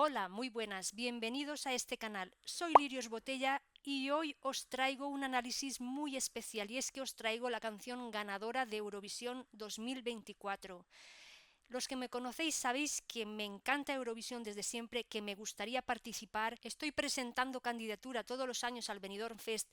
Hola, muy buenas, bienvenidos a este canal. Soy Lirios Botella y hoy os traigo un análisis muy especial y es que os traigo la canción ganadora de Eurovisión 2024. Los que me conocéis sabéis que me encanta Eurovisión desde siempre, que me gustaría participar. Estoy presentando candidatura todos los años al Benidorm Fest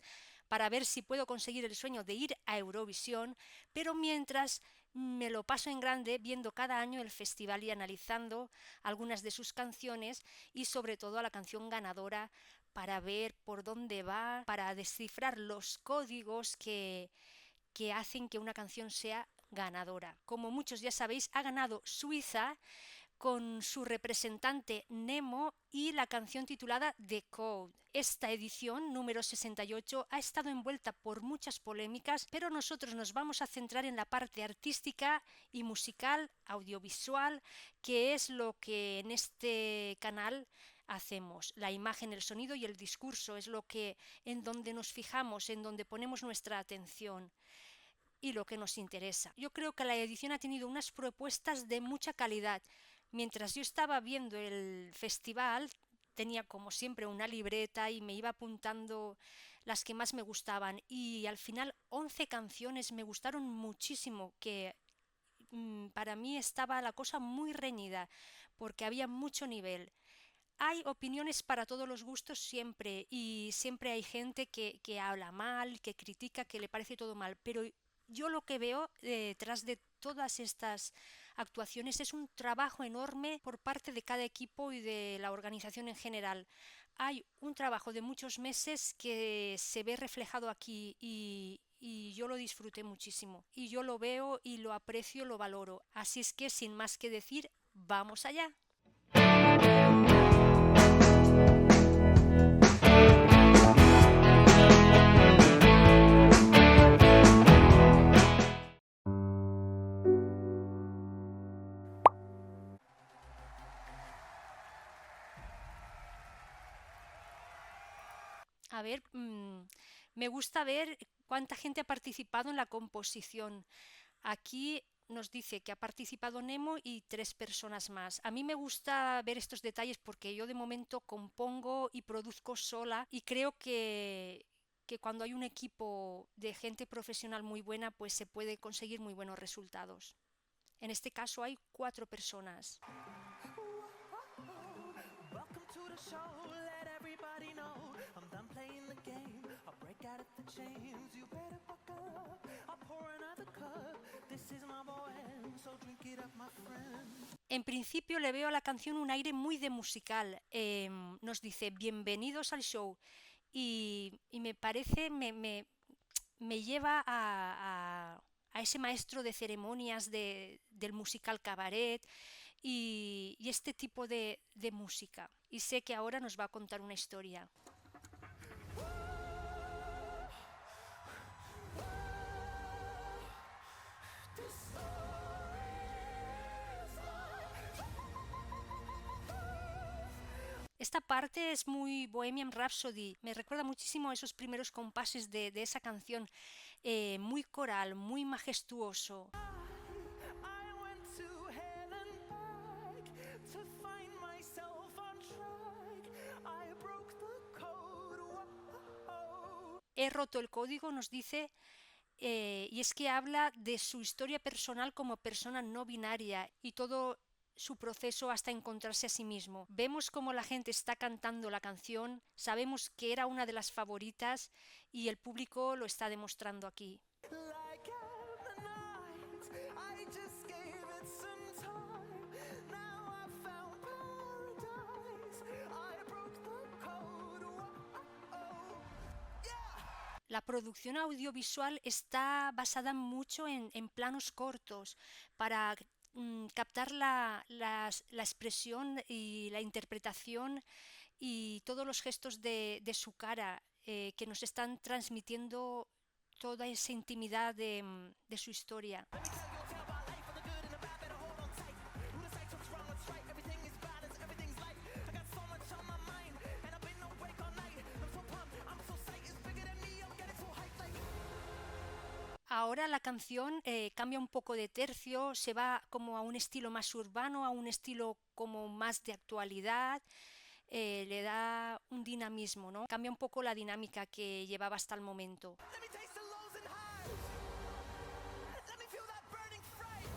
para ver si puedo conseguir el sueño de ir a Eurovisión, pero mientras me lo paso en grande viendo cada año el festival y analizando algunas de sus canciones y sobre todo a la canción ganadora para ver por dónde va, para descifrar los códigos que hacen que una canción sea ganadora. Como muchos ya sabéis, ha ganado Suiza con su representante Nemo y la canción titulada The Code. Esta edición, número 68, ha estado envuelta por muchas polémicas, pero nosotros nos vamos a centrar en la parte artística y musical, audiovisual, que es lo que en este canal hacemos. La imagen, el sonido y el discurso es lo que en donde nos fijamos, en donde ponemos nuestra atención y lo que nos interesa. Yo creo que la edición ha tenido unas propuestas de mucha calidad. Mientras yo estaba viendo el festival, tenía como siempre una libreta y me iba apuntando las que más me gustaban y al final 11 canciones me gustaron muchísimo, que para mí estaba la cosa muy reñida porque había mucho nivel. Hay opiniones para todos los gustos siempre y siempre hay gente que habla mal, que critica, que le parece todo mal, pero yo lo que veo detrás de todas estas actuaciones es un trabajo enorme por parte de cada equipo y de la organización en general. Hay un trabajo de muchos meses que se ve reflejado aquí y yo lo disfruté muchísimo. Y yo lo veo y lo aprecio, lo valoro. Así es que, sin más que decir, vamos allá. A ver, me gusta ver cuánta gente ha participado en la composición. Aquí nos dice que ha participado Nemo y 3 personas más. A mí me gusta ver estos detalles porque yo de momento compongo y produzco sola y creo que cuando hay un equipo de gente profesional muy buena, pues se puede conseguir muy buenos resultados. En este caso hay 4 personas. Welcome to the show, let everybody know I'm done playing the game, I'll break out of the chains. You better buckle up, I'll pour another cup. This is my boy, so drink it up, my friend. En principio le veo a la canción un aire muy de musical. Nos dice bienvenidos al show y me parece, me lleva a ese maestro de ceremonias del musical cabaret y este tipo de música. Y sé que ahora nos va a contar una historia. Esta parte es muy Bohemian Rhapsody, me recuerda muchísimo a esos primeros compases de esa canción, muy coral, muy majestuoso. I went to hell and back to find myself on track. I broke the code. Whoa. He roto el código, nos dice, y es que habla de su historia personal como persona no binaria y todo su proceso hasta encontrarse a sí mismo. Vemos cómo la gente está cantando la canción, sabemos que era una de las favoritas y el público lo está demostrando aquí. Like at night, I just gave it some time. Now I found paradise. I broke the code. Whoa. Yeah. La producción audiovisual está basada mucho en planos cortos para captar la expresión y la interpretación y todos los gestos de su cara que nos están transmitiendo toda esa intimidad de su historia. Ahora ahora la canción cambia un poco de tercio, se va como a un estilo más urbano, a un estilo como más de actualidad, le da un dinamismo, ¿no? Cambia un poco la dinámica que llevaba hasta el momento. Let me taste the lows and highs. Let me feel that burning fright.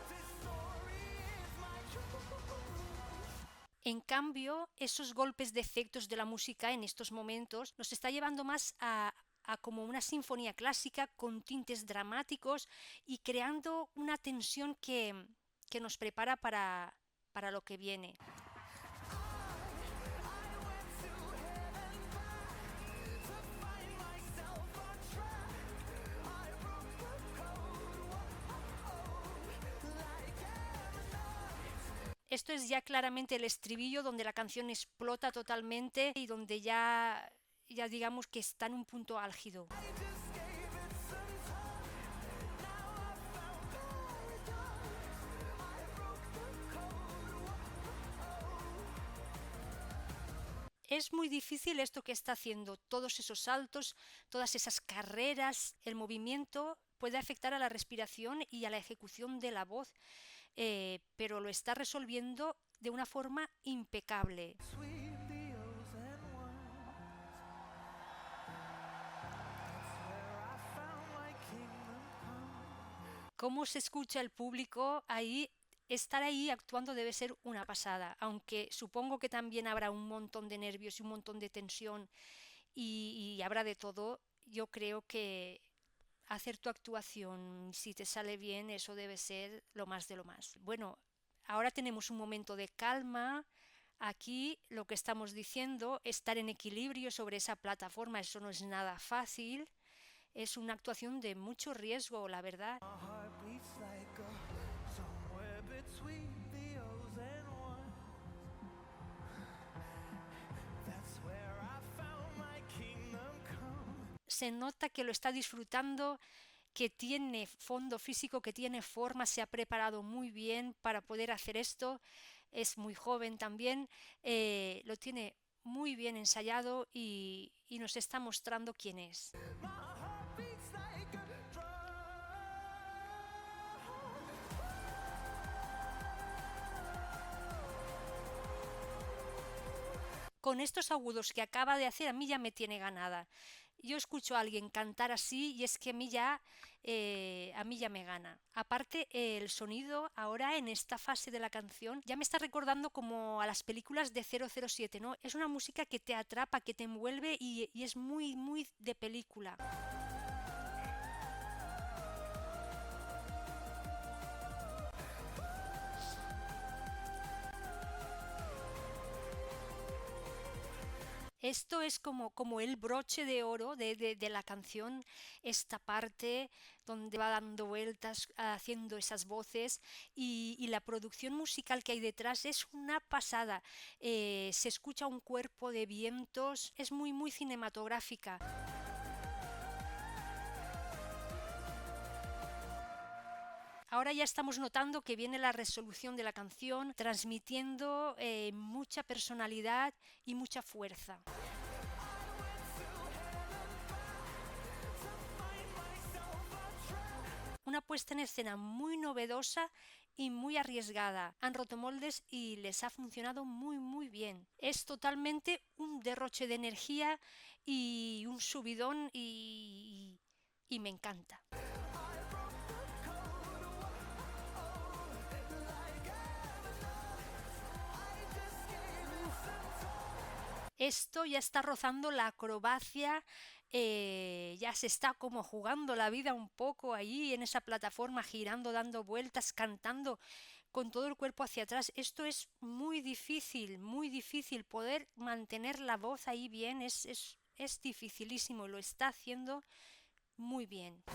This story is my truth. En cambio, esos golpes de efectos de la música en estos momentos nos está llevando más a como una sinfonía clásica con tintes dramáticos y creando una tensión que nos prepara para lo que viene. Esto es ya claramente el estribillo donde la canción explota totalmente y donde ya digamos que está en un punto álgido. Es muy difícil esto que está haciendo, todos esos saltos, todas esas carreras, el movimiento puede afectar a la respiración y a la ejecución de la voz, pero lo está resolviendo de una forma impecable. Sweet deals and wines. That's where I found my kingdom come. Cómo se escucha el público ahí, estar ahí actuando debe ser una pasada, aunque supongo que también habrá un montón de nervios y un montón de tensión y habrá de todo. Yo creo que hacer tu actuación, si te sale bien, eso debe ser lo más de lo más. Bueno, ahora tenemos un momento de calma. Aquí lo que estamos diciendo, estar en equilibrio sobre esa plataforma, eso no es nada fácil. Es una actuación de mucho riesgo, la verdad. My heart beats like a somewhere between the O's and ones. That's where I found my kingdom come. Se nota que lo está disfrutando, que tiene fondo físico, que tiene forma, se ha preparado muy bien para poder hacer esto. Es muy joven también, lo tiene muy bien ensayado y nos está mostrando quién es. My heart beats like a drum. Con estos agudos que acaba de hacer, a mí ya me tiene ganada. Yo escucho a alguien cantar así y es que a mí ya me gana. Aparte, el sonido ahora en esta fase de la canción ya me está recordando como a las películas de 007, ¿no? Es una música que te atrapa, que te envuelve y es muy, muy de película. Esto es como el broche de oro de la canción, esta parte donde va dando vueltas, haciendo esas voces y la producción musical que hay detrás es una pasada. Se escucha un cuerpo de vientos, es muy, muy cinematográfica. Ahora ya estamos notando que viene la resolución de la canción, transmitiendo mucha personalidad y mucha fuerza. Una puesta en escena muy novedosa y muy arriesgada. Han roto moldes y les ha funcionado muy muy bien. Es totalmente un derroche de energía y un subidón y me encanta. Esto ya está rozando la acrobacia, ya se está como jugando la vida un poco allí en esa plataforma, girando, dando vueltas, cantando con todo el cuerpo hacia atrás. Esto es muy difícil poder mantener la voz ahí bien, es dificilísimo, lo está haciendo muy bien.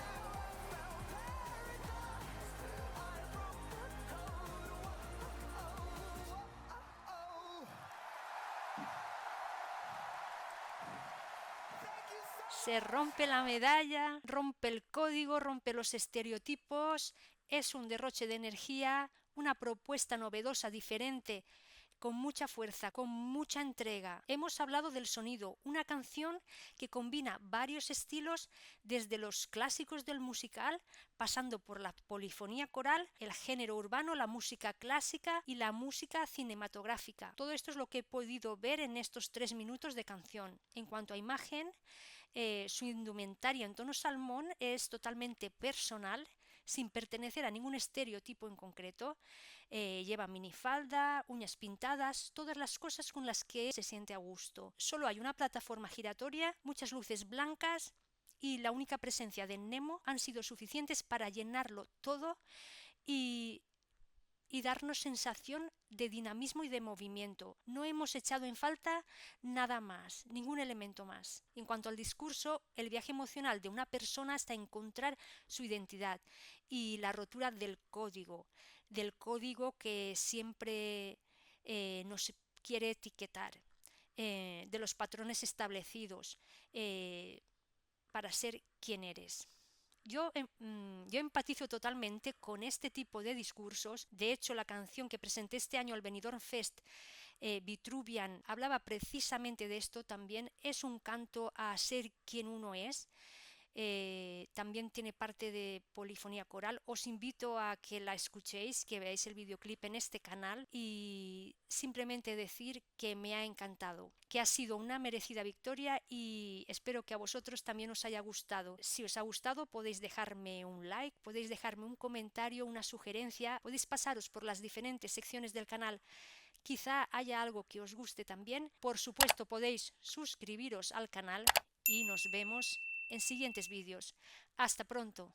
Se rompe la medalla, rompe el código, rompe los estereotipos, es un derroche de energía, una propuesta novedosa, diferente, con mucha fuerza, con mucha entrega. Hemos hablado del sonido, una canción que combina varios estilos, desde los clásicos del musical, pasando por la polifonía coral, el género urbano, la música clásica y la música cinematográfica. Todo esto es lo que he podido ver en estos 3 minutos de canción. En cuanto a imagen, su indumentaria en tono salmón es totalmente personal, sin pertenecer a ningún estereotipo en concreto. Lleva minifalda, uñas pintadas, todas las cosas con las que se siente a gusto. Solo hay una plataforma giratoria, muchas luces blancas y la única presencia de Nemo han sido suficientes para llenarlo todo y darnos sensación de dinamismo y de movimiento. No hemos echado en falta nada más, ningún elemento más. En cuanto al discurso, el viaje emocional de una persona hasta encontrar su identidad y la rotura del código que siempre nos quiere etiquetar, de los patrones establecidos para ser quien eres. Yo empatizo totalmente con este tipo de discursos. De hecho, la canción que presenté este año al Benidorm Fest, Vitruvian, hablaba precisamente de esto también. Es un canto a ser quien uno es. También tiene parte de polifonía coral. Os invito a que la escuchéis, que veáis el videoclip en este canal, y simplemente decir que me ha encantado, que ha sido una merecida victoria y espero que a vosotros también os haya gustado. Si os ha gustado, podéis dejarme un like, podéis dejarme un comentario, una sugerencia, podéis pasaros por las diferentes secciones del canal. Quizá haya algo que os guste también. Por supuesto, podéis suscribiros al canal y nos vemos en siguientes vídeos. Hasta pronto.